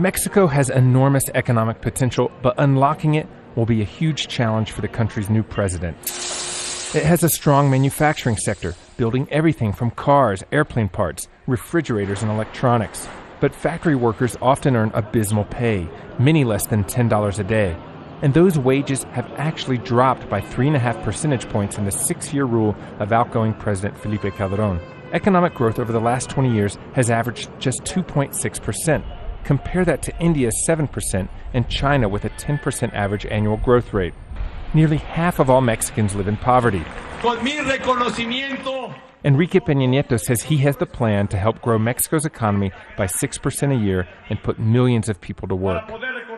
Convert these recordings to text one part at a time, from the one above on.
Mexico has enormous economic potential, but unlocking it will be a huge challenge for the country's new president. It has a strong manufacturing sector, building everything from cars, airplane parts, refrigerators, and electronics. But factory workers often earn abysmal pay, many less than $10 a day. And those wages have actually dropped by 3.5 percentage points in the 6-year rule of outgoing President Felipe Calderón. Economic growth over the last 20 years has averaged just 2.6%. Compare that to India's 7% and China with a 10% average annual growth rate. Nearly half of all Mexicans live in poverty. Enrique Pena Nieto says he has the plan to help grow Mexico's economy by 6% a year and put millions of people to work.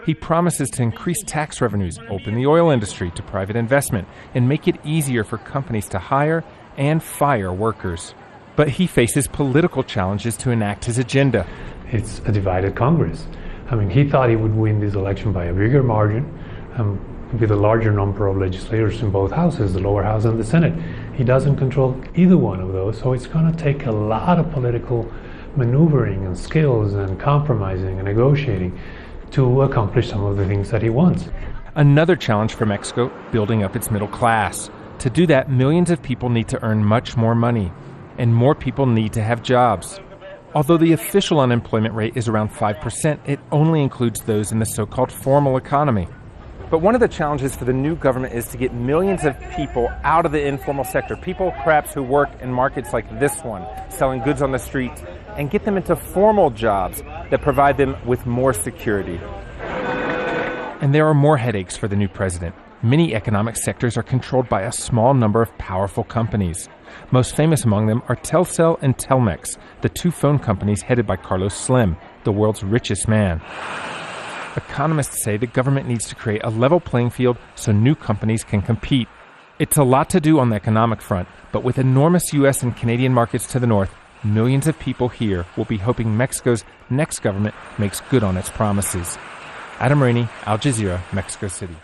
He promises to increase tax revenues, open the oil industry to private investment, and make it easier for companies to hire and fire workers. But he faces political challenges to enact his agenda. It's a divided Congress. He thought he would win this election by a bigger margin, with a larger number of legislators in both houses, the lower house and the Senate. He doesn't control either one of those, so it's going to take a lot of political maneuvering and skills and compromising and negotiating to accomplish some of the things that he wants. Another challenge for Mexico, building up its middle class. To do that, millions of people need to earn much more money, and more people need to have jobs. Although the official unemployment rate is around 5%, it only includes those in the so-called formal economy. But one of the challenges for the new government is to get millions of people out of the informal sector, people perhaps who work in markets like this one, selling goods on the street, and get them into formal jobs that provide them with more security. And there are more headaches for the new president. Many economic sectors are controlled by a small number of powerful companies. Most famous among them are Telcel and Telmex, the two phone companies headed by Carlos Slim, the world's richest man. Economists say the government needs to create a level playing field so new companies can compete. It's a lot to do on the economic front, but with enormous U.S. and Canadian markets to the north, millions of people here will be hoping Mexico's next government makes good on its promises. Adam Raney, Al Jazeera, Mexico City.